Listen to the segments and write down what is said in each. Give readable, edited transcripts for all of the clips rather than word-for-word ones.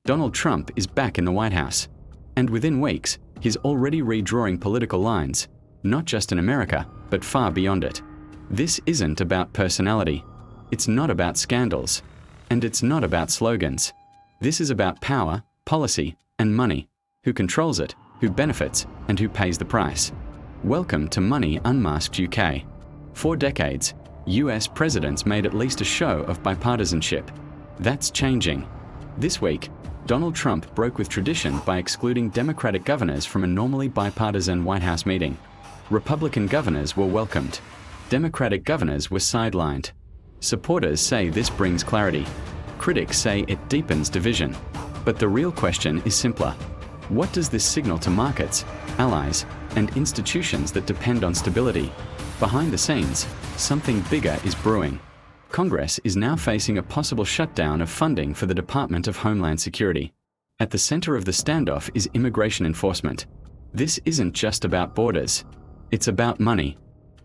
Donald Trump is back in the White House. And within weeks, he's already redrawing political lines, not just in America, but far beyond it. This isn't about personality. It's not about scandals. And it's not about slogans. This is about power, policy, and money. Who controls it, who benefits, and who pays the price. Welcome to Money Unmasked UK. For decades, US presidents made at least a show of bipartisanship. That's changing. This week, Donald Trump broke with tradition by excluding Democratic governors from a normally bipartisan White House meeting. Republican governors were welcomed. Democratic governors were sidelined. Supporters say this brings clarity. Critics say it deepens division. But the real question is simpler. What does this signal to markets, allies, and institutions that depend on stability? Behind the scenes, something bigger is brewing. Congress is now facing a possible shutdown of funding for the Department of Homeland Security. At the center of the standoff is immigration enforcement. This isn't just about borders. It's about money.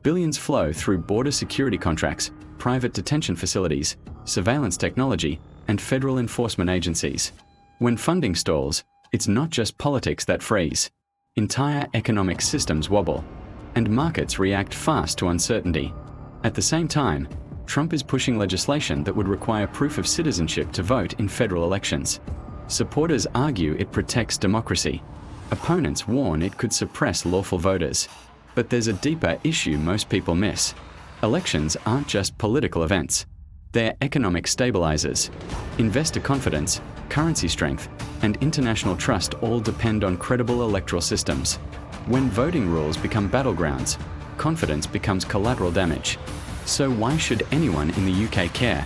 Billions flow through border security contracts, private detention facilities, surveillance technology, and federal enforcement agencies. When funding stalls, it's not just politics that freeze. Entire economic systems wobble, and markets react fast to uncertainty. At the same time, Trump is pushing legislation that would require proof of citizenship to vote in federal elections. Supporters argue it protects democracy. Opponents warn it could suppress lawful voters. But there's a deeper issue most people miss. Elections aren't just political events. They're economic stabilizers. Investor confidence, currency strength, and international trust all depend on credible electoral systems. When voting rules become battlegrounds, confidence becomes collateral damage. So why should anyone in the UK care?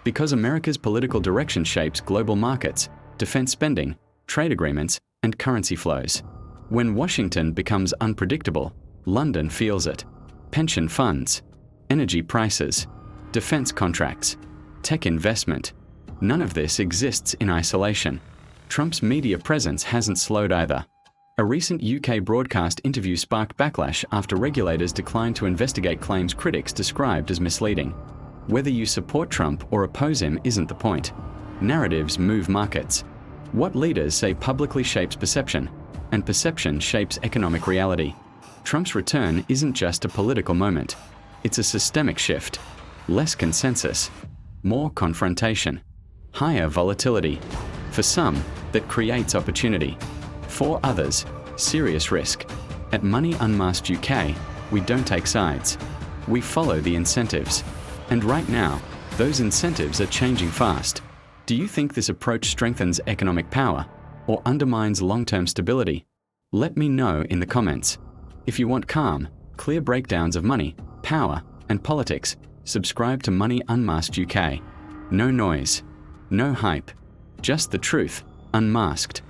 Because America's political direction shapes global markets, defense spending, trade agreements, and currency flows. When Washington becomes unpredictable, London feels it. Pension funds, energy prices, defense contracts, tech investment. None of this exists in isolation. Trump's media presence hasn't slowed either. A recent UK broadcast interview sparked backlash after regulators declined to investigate claims critics described as misleading. Whether you support Trump or oppose him isn't the point. Narratives move markets. What leaders say publicly shapes perception, and perception shapes economic reality. Trump's return isn't just a political moment. It's a systemic shift. Less consensus, more confrontation, higher volatility. For some, that creates opportunity. For others, serious risk. At Money Unmasked UK, we don't take sides. We follow the incentives. And right now, those incentives are changing fast. Do you think this approach strengthens economic power or undermines long-term stability? Let me know in the comments. If you want calm, clear breakdowns of money, power, and politics, subscribe to Money Unmasked UK. No noise, no hype, just the truth, unmasked.